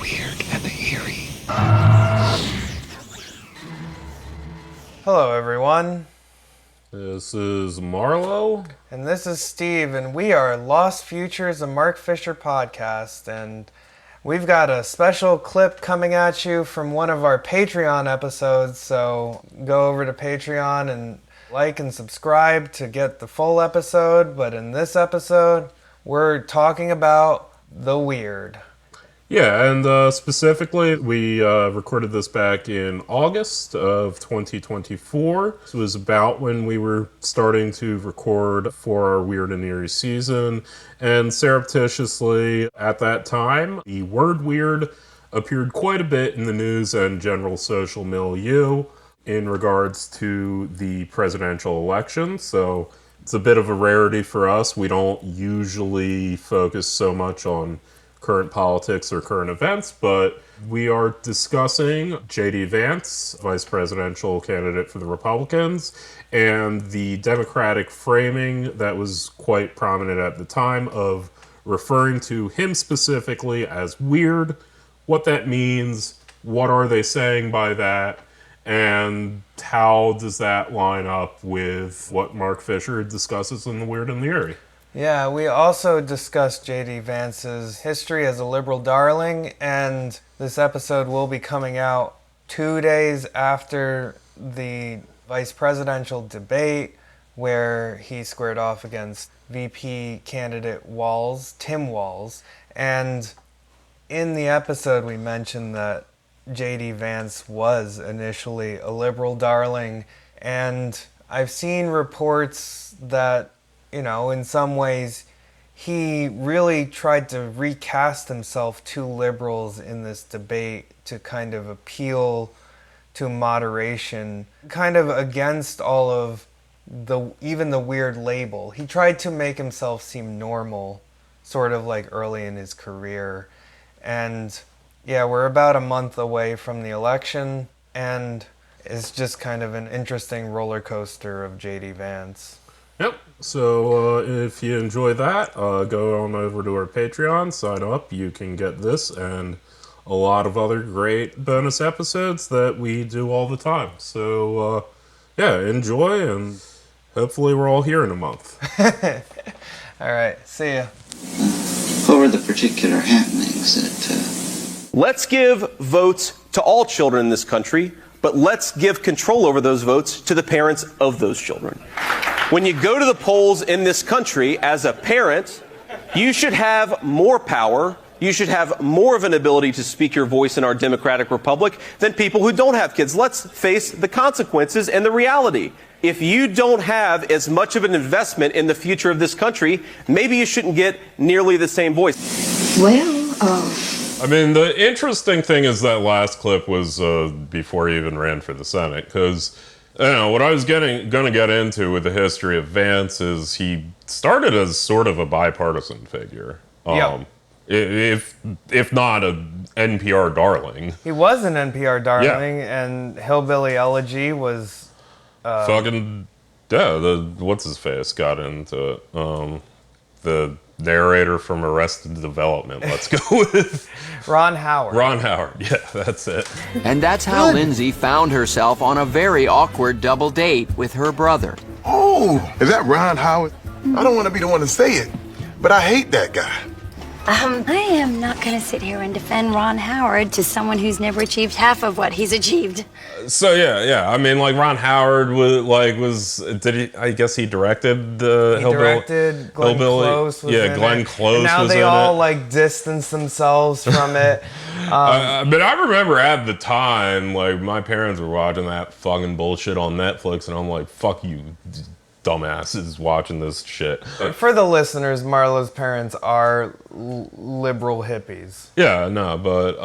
weird and the eerie. Hello, everyone. This is Marlo. And this is Steve, and we are Lost Futures, a Mark Fisher podcast. And we've got a special clip coming at you from one of our Patreon episodes. So go over to Patreon and like and subscribe to get the full episode. But in this episode, we're talking about the weird. Yeah, and specifically, we recorded this back in August of 2024. This was about when we were starting to record for our Weird and Eerie season. And surreptitiously, at that time, the word weird appeared quite a bit in the news and general social milieu in regards to the presidential election. So it's a bit of a rarity for us. We don't usually focus so much on current politics or current events, but we are discussing J.D. Vance, vice presidential candidate for the Republicans, and the Democratic framing that was quite prominent at the time of referring to him specifically as weird, what that means, what are they saying by that, and how does that line up with what Mark Fisher discusses in The Weird and the Eerie. Yeah, we also discussed J.D. Vance's history as a liberal darling, and this episode will be coming out 2 days after the vice presidential debate where he squared off against VP candidate Tim Walz. And in the episode, we mentioned that J.D. Vance was initially a liberal darling, and I've seen reports that, you know, in some ways, he really tried to recast himself to liberals in this debate to kind of appeal to moderation, kind of against all of even the weird label. He tried to make himself seem normal, sort of like early in his career. And yeah, we're about a month away from the election, and it's just kind of an interesting roller coaster of J.D. Vance. Yep. So if you enjoy that, go on over to our Patreon, sign up. You can get this and a lot of other great bonus episodes that we do all the time. So yeah, enjoy, and hopefully we're all here in a month. All right. See ya. What were the particular happenings that... Let's give votes to all children in this country, but let's give control over those votes to the parents of those children. When you go to the polls in this country as a parent, you should have more power, you should have more of an ability to speak your voice in our democratic republic than people who don't have kids. Let's face the consequences and the reality. If you don't have as much of an investment in the future of this country, maybe you shouldn't get nearly the same voice. I mean, the interesting thing is that last clip was before he even ran for the Senate, because you know, what I was going to get into with the history of Vance is he started as sort of a bipartisan figure. If not an NPR darling. He was an NPR darling, and Hillbilly Elegy was... what's his face got into it. The narrator from Arrested Development. Let's go with Ron Howard. Ron Howard, yeah, that's it. And that's how Lindsay found herself on a very awkward double date with her brother. Oh, is that Ron Howard? I don't want to be the one to say it, but I hate that guy. I am not going to sit here and defend Ron Howard to someone who's never achieved half of what he's achieved. So yeah. I mean, like Ron Howard I guess he directed the Hillbilly. Directed. Glenn Close was in Glenn it. Close and now was they in all it. like distance themselves from it. But I remember at the time, like my parents were watching that fucking bullshit on Netflix, and I'm like, "Fuck you, dumbasses watching this shit." For the listeners, Marlo's parents are liberal hippies. Yeah, no, but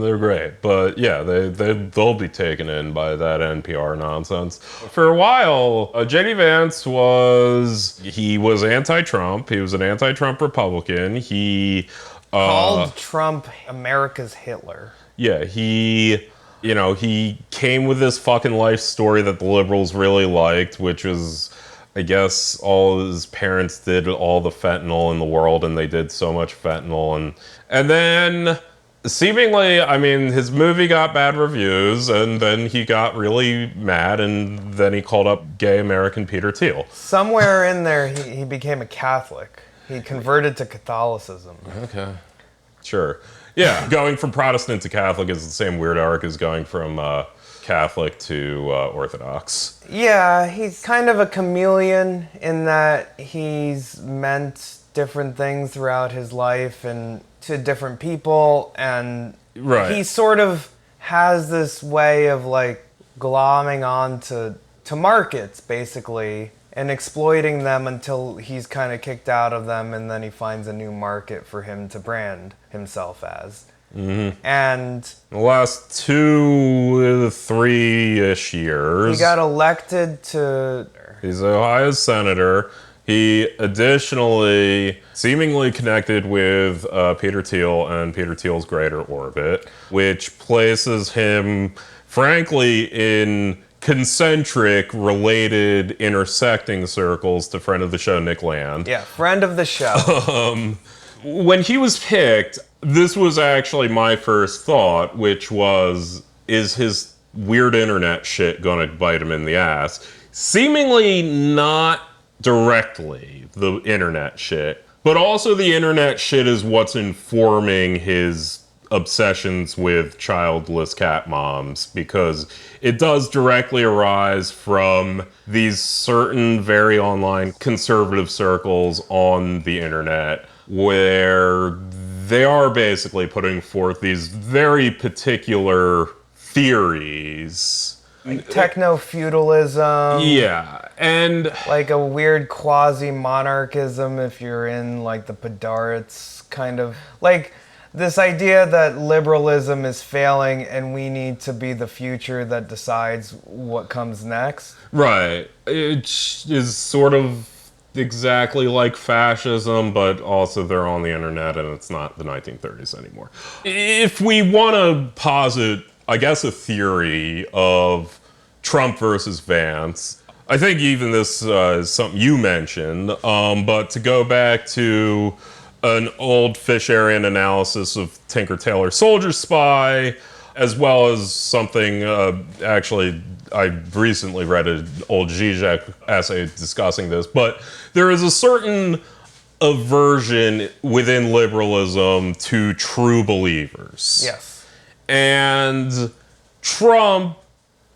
they're great. But yeah, they'll be taken in by that NPR nonsense. For a while, J.D. Vance was anti-Trump. He was an anti-Trump Republican. He called Trump America's Hitler. Yeah, he came with this fucking life story that the liberals really liked, which was, I guess, all his parents did all the fentanyl in the world, and they did so much fentanyl, and then Seemingly, I mean, his movie got bad reviews, and then he got really mad, and then he called up gay American Peter Thiel. Somewhere in there, he became a Catholic. He converted to Catholicism. Okay. Sure. Yeah, going from Protestant to Catholic is the same weird arc as going from Catholic to Orthodox. Yeah, he's kind of a chameleon in that he's meant different things throughout his life and to different people, and he sort of has this way of like glomming on to markets basically and exploiting them until he's kind of kicked out of them, and then he finds a new market for him to brand himself as. Mm-hmm. And the last 2-3-ish years, he got elected to... He's Ohio's senator. He additionally seemingly connected with Peter Thiel and Peter Thiel's greater orbit, which places him, frankly, in concentric, related, intersecting circles to friend of the show, Nick Land. Yeah, friend of the show. When he was picked, this was actually my first thought, which was, is his weird internet shit gonna bite him in the ass? Seemingly not directly the internet shit, but also the internet shit is what's informing his obsessions with childless cat moms, because it does directly arise from these certain very online conservative circles on the internet where they are basically putting forth these very particular theories. Like techno-feudalism. Yeah, and... like a weird quasi-monarchism if you're in, like, the Podarites kind of... like, this idea that liberalism is failing and we need to be the future that decides what comes next. Right. It is sort of exactly like fascism, but also they're on the internet and it's not the 1930s anymore. If we want to posit, I guess, a theory of Trump versus Vance, I think even this is something you mentioned, but to go back to an old Fisherian analysis of Tinker Tailor Soldier Spy, as well as something, actually, I recently read an old Zizek essay discussing this, but there is a certain aversion within liberalism to true believers. Yes. And Trump,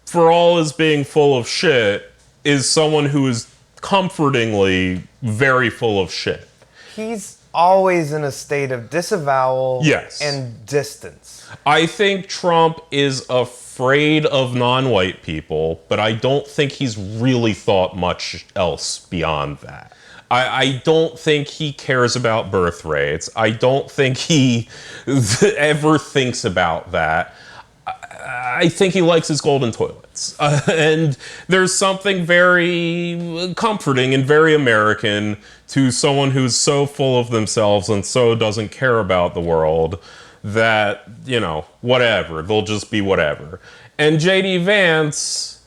for all his being full of shit, is someone who is comfortingly very full of shit. He's always in a state of disavowal and distance. I think Trump is afraid of non-white people, but I don't think he's really thought much else beyond that. I don't think he cares about birth rates. I don't think he ever thinks about that. I think he likes his golden toilets. And there's something very comforting and very American to someone who's so full of themselves and so doesn't care about the world that, you know, whatever, they'll just be whatever. And J.D. Vance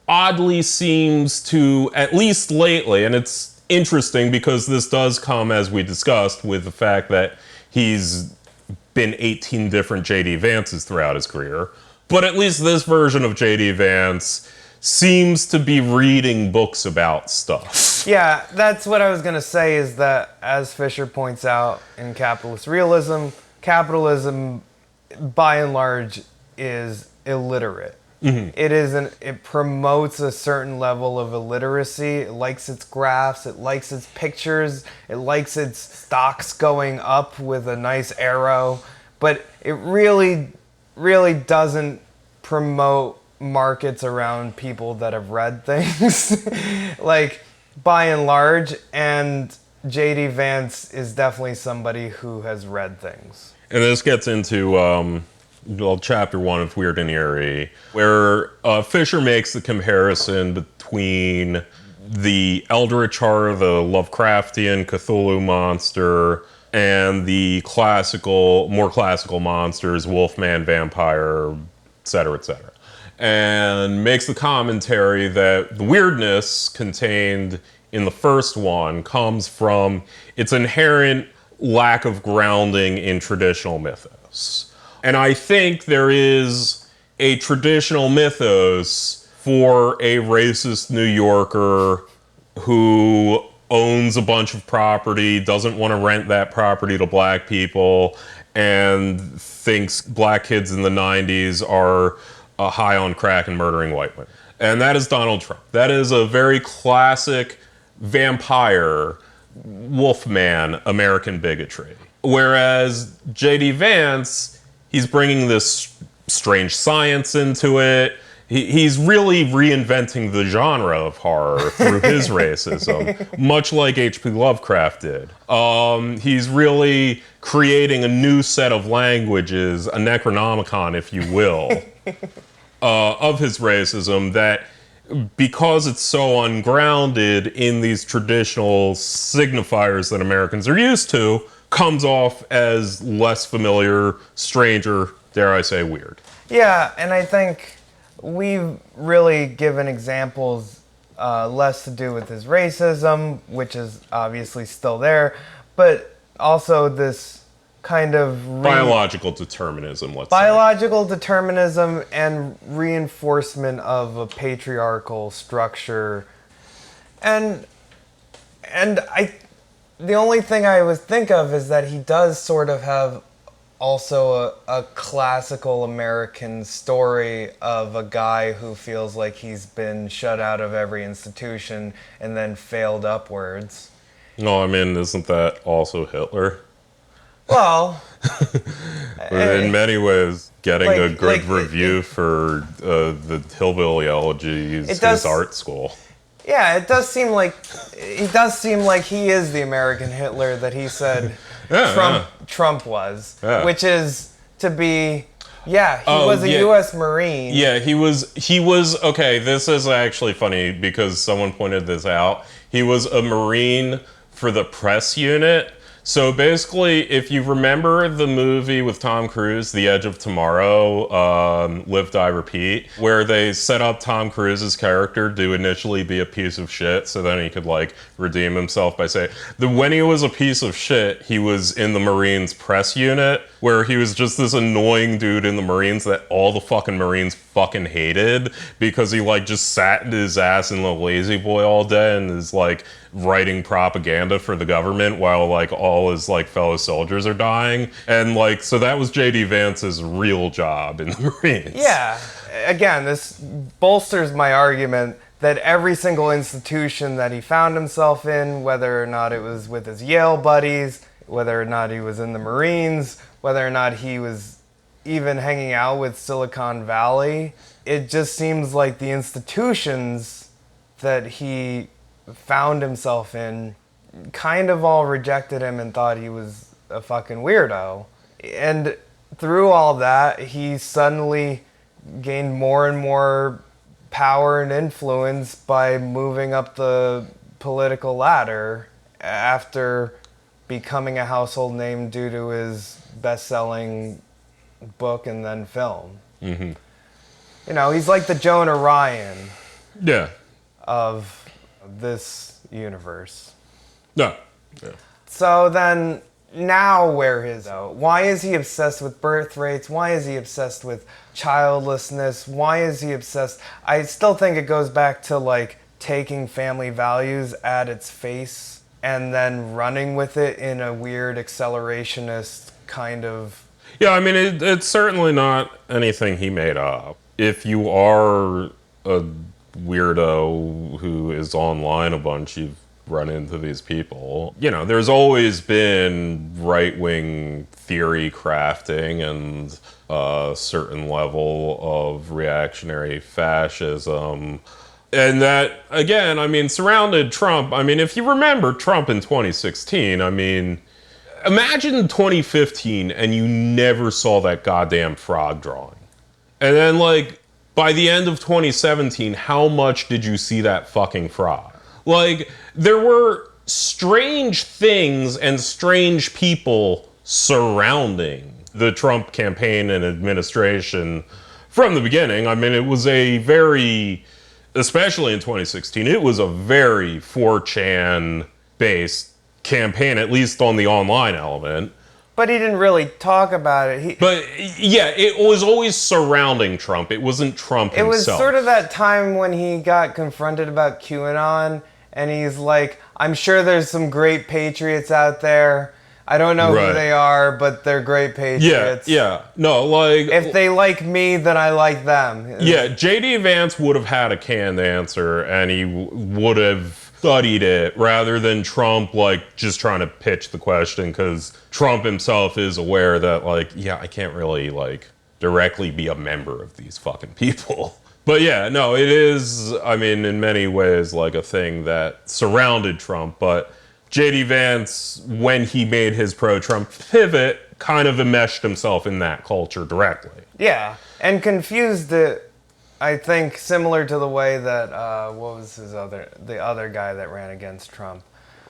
oddly seems to, at least lately, and it's interesting because this does come, as we discussed, with the fact that he's been 18 different J.D. Vances throughout his career. But at least this version of J.D. Vance seems to be reading books about stuff. Yeah, that's what I was going to say, is that, as Fisher points out in Capitalist Realism, capitalism, by and large, is illiterate. Mm-hmm. It promotes a certain level of illiteracy. It likes its graphs, it likes its pictures, it likes its stocks going up with a nice arrow, but it really doesn't promote markets around people that have read things, like, by and large, and J.D. Vance is definitely somebody who has read things. And this gets into chapter 1 of Weird and Eerie, where Fisher makes the comparison between the Eldritch horror, the Lovecraftian Cthulhu monster, and the more classical monsters, Wolfman, vampire, etc., etc. And makes the commentary that the weirdness contained in the first one comes from its inherent lack of grounding in traditional mythos. mythos. And I think there is a traditional mythos for a racist New Yorker who owns a bunch of property, doesn't want to rent that property to black people, and thinks black kids in the 90s are high on crack and murdering white women. And that is Donald Trump. That is a very classic vampire, wolfman American bigotry. Whereas J.D. Vance, he's bringing this strange science into it. He's really reinventing the genre of horror through his racism, much like H.P. Lovecraft did. He's really creating a new set of languages, a Necronomicon, if you will, of his racism that, because it's so ungrounded in these traditional signifiers that Americans are used to, comes off as less familiar, stranger, dare I say, weird. Yeah, and I think we've really given examples less to do with his racism, which is obviously still there, but also this kind of biological determinism, let's say. Biological determinism and reinforcement of a patriarchal structure. And the only thing I would think of is that he does sort of have also a classical American story of a guy who feels like he's been shut out of every institution and then failed upwards. No, I mean, isn't that also Hitler? Well, in many ways, getting a good review for the Hillbilly Elegies his art school. Yeah, it does seem like he is the American Hitler that he said Trump was, which is to be. Yeah, he was a U.S. Marine. Yeah, he was. Okay, this is actually funny because someone pointed this out. He was a Marine for the press unit. So basically, if you remember the movie with Tom Cruise, The Edge of Tomorrow, Live, Die, Repeat, where they set up Tom Cruise's character to initially be a piece of shit, so then he could, like, redeem himself by saying, when he was a piece of shit, he was in the Marines press unit, where he was just this annoying dude in the Marines that all the fucking Marines fucking hated, because he, like, just sat his ass in the lazy boy all day and is, like, writing propaganda for the government while, like, all his, like, fellow soldiers are dying. And, like, so that was J.D. Vance's real job in the Marines. Yeah. Again, this bolsters my argument that every single institution that he found himself in, whether or not it was with his Yale buddies, whether or not he was in the Marines, whether or not he was even hanging out with Silicon Valley, it just seems like the institutions that he found himself in kind of all rejected him and thought he was a fucking weirdo. And through all that, he suddenly gained more and more power and influence by moving up the political ladder after becoming a household name due to his best-selling book and then film. Mm-hmm. You know, he's like the Jonah Ryan of this universe. Yeah. So then, now why is he obsessed with birth rates? Why is he obsessed with childlessness? Why is he obsessed? I still think it goes back to, like, taking family values at its face and then running with it in a weird accelerationist kind of... Yeah, I mean, it's certainly not anything he made up. If you are a weirdo who is online a bunch, you've run into these people. You know, there's always been right-wing theory crafting and a certain level of reactionary fascism. And that, again, I mean, surrounded Trump. I mean, if you remember Trump in 2016, I mean, imagine 2015 and you never saw that goddamn frog drawing. And then, like, by the end of 2017, how much did you see that fucking frog? Like, there were strange things and strange people surrounding the Trump campaign and administration from the beginning. I mean, it was a very, especially in 2016, it was a very 4chan-based campaign, at least on the online element. But he didn't really talk about it. But yeah, it was always surrounding Trump. It wasn't Trump himself. It was sort of that time when he got confronted about QAnon, and he's like, I'm sure there's some great patriots out there. I don't know who they are, but they're great patriots. Yeah. No, like... If they like me, then I like them. Yeah, J.D. Vance would have had a canned answer, and he would have studied it rather than Trump, like, just trying to pitch the question, because Trump himself is aware that, like, yeah, I can't really, like, directly be a member of these fucking people. But yeah, no, it is, I mean, in many ways, like, a thing that surrounded Trump, but J.D. Vance, when he made his pro-Trump pivot, kind of enmeshed himself in that culture directly. Yeah, and confused it, I think, similar to the way that, what was the other guy that ran against Trump?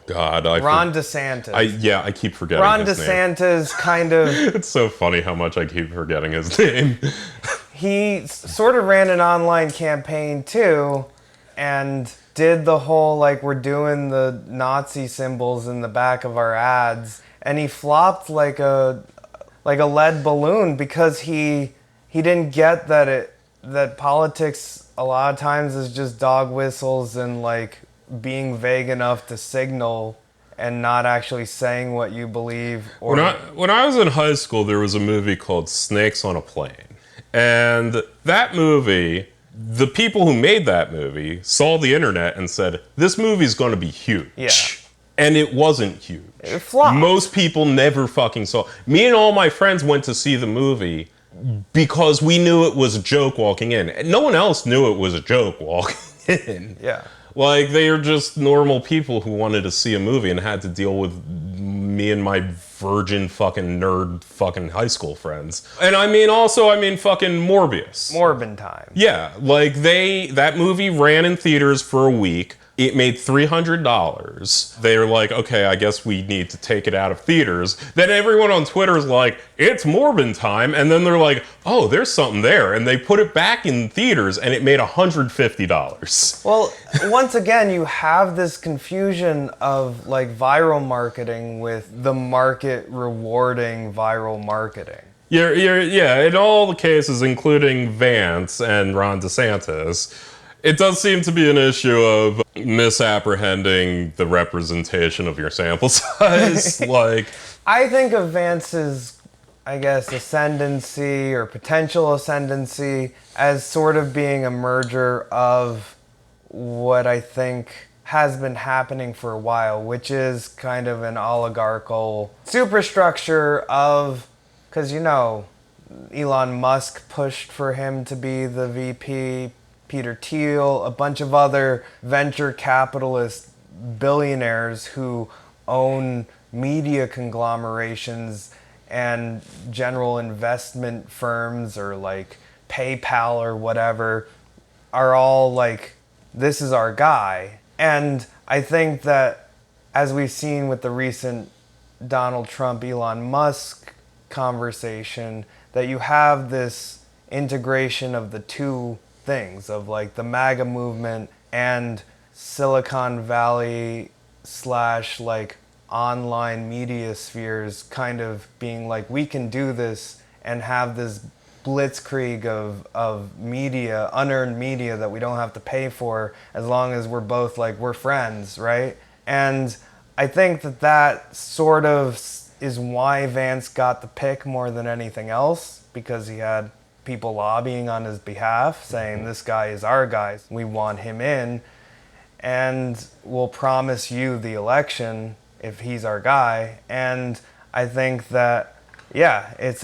God, Ron DeSantis. I keep forgetting Ron his name. DeSantis kind of... It's so funny how much I keep forgetting his name. He sort of ran an online campaign, too, and did the whole, like, we're doing the Nazi symbols in the back of our ads, and he flopped like a lead balloon because he didn't get that politics a lot of times is just dog whistles and, like, being vague enough to signal and not actually saying what you believe. Or When I was in high school, there was a movie called Snakes on a Plane. And that movie, the people who made that movie saw the internet and said, this movie's going to be huge. Yeah. And it wasn't huge. It flopped. Most people never fucking saw. Me and all my friends went to see the movie because we knew it was a joke walking in. And no one else knew it was a joke walking in. Yeah. Like, they are just normal people who wanted to see a movie and had to deal with me and my virgin fucking nerd fucking high school friends. And I mean fucking Morbius. Morbin time. Yeah, like that movie ran in theaters for a week. It made $300. They're like, okay, I guess we need to take it out of theaters. Then everyone on Twitter is like, it's Morbin time. And then they're like, oh, there's something there. And they put it back in theaters and it made $150. Well, once again, you have this confusion of, like, viral marketing with the market rewarding viral marketing. Yeah, in all the cases, including Vance and Ron DeSantis, it does seem to be an issue of misapprehending the representation of your sample size. Like, I think of Vance's, I guess, ascendancy or potential ascendancy as sort of being a merger of what I think has been happening for a while, which is kind of an oligarchical superstructure of, because, you know, Elon Musk pushed for him to be the VP, Peter Thiel, a bunch of other venture capitalist billionaires who own media conglomerations and general investment firms or like PayPal or whatever are all like, this is our guy. And I think that as we've seen with the recent Donald Trump, Elon Musk conversation, that you have this integration of the two things of like the MAGA movement and Silicon Valley / like online media spheres kind of being like, we can do this and have this blitzkrieg of media, unearned media that we don't have to pay for as long as we're both like, we're friends, right? And I think that sort of is why Vance got the pick more than anything else, because he had people lobbying on his behalf saying, this guy is our guy, we want him in, and we'll promise you the election if he's our guy. And I think that, yeah, it's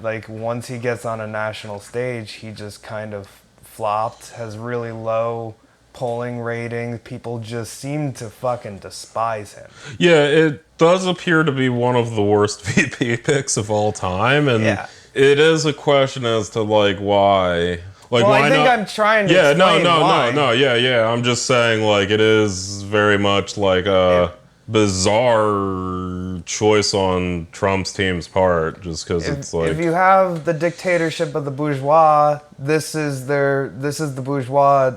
like once he gets on a national stage, he just kind of flopped, has really low polling ratings. People just seem to fucking despise him. Yeah, it does appear to be one of the worst VP picks of all time, and yeah. It is a question as to like why. Like, well, why I think not? I'm trying to explain why. No, yeah. I'm just saying, like, it is very much like a bizarre choice on Trump's team's part, just because it's like, if you have the dictatorship of the bourgeois, this is the bourgeois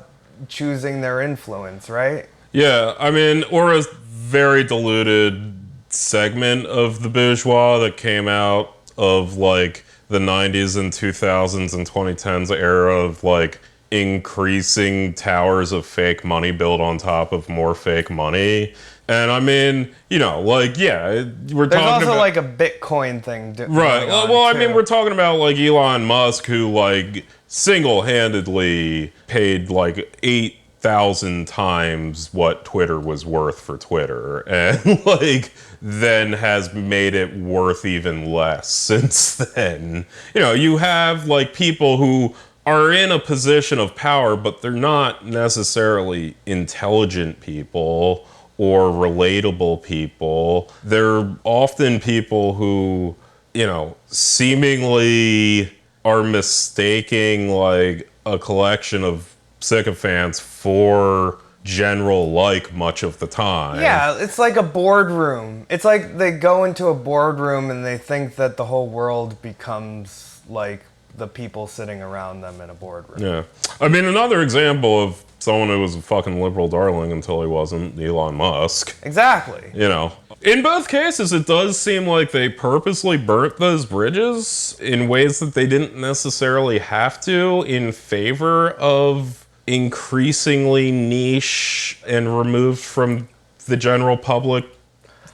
choosing their influence, right? Yeah, I mean, or a very diluted segment of the bourgeois that came out of like the 90s and 2000s and 2010s era of like increasing towers of fake money built on top of more fake money. And I mean, you know, like, yeah, we're There's talking also about like a Bitcoin thing. right. Well, I mean, we're talking about like Elon Musk, who like single-handedly paid like 8,000 times what Twitter was worth for Twitter, and like then has made it worth even less since then. You know, you have like people who are in a position of power, but they're not necessarily intelligent people or relatable people. They're often people who, you know, seemingly are mistaking like a collection of sycophants for general like much of the time. Yeah, it's like a boardroom. It's like they go into a boardroom and they think that the whole world becomes like the people sitting around them in a boardroom. Yeah. I mean, another example of someone who was a fucking liberal darling until he wasn't, Elon Musk. Exactly. You know, in both cases, it does seem like they purposely burnt those bridges in ways that they didn't necessarily have to in favor of increasingly niche and removed from the general public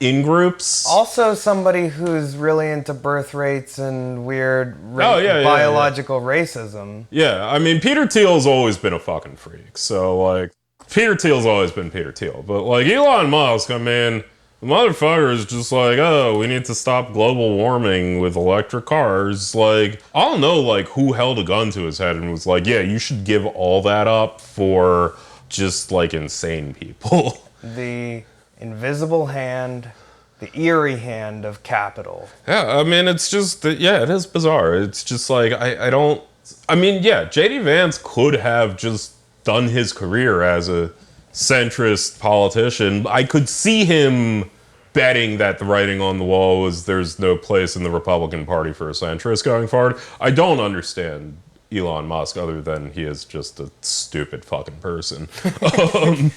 in groups. Also, somebody who's really into birth rates and weird biological racism. Yeah, I mean, Peter Thiel's always been a fucking freak. So, like, Peter Thiel's always been Peter Thiel. But, like, Elon Musk, I mean, the motherfucker is just like, oh, we need to stop global warming with electric cars. Like, I don't know, like, who held a gun to his head and was like, yeah, you should give all that up for just, like, insane people. The invisible hand, the eerie hand of capital. Yeah, I mean, it's just, yeah, it is bizarre. It's just like, I don't, I mean, yeah, J.D. Vance could have just done his career as a centrist politician. I could see him betting that the writing on the wall was there's no place in the Republican Party for a centrist going forward. I don't understand Elon Musk other than he is just a stupid fucking person. Well,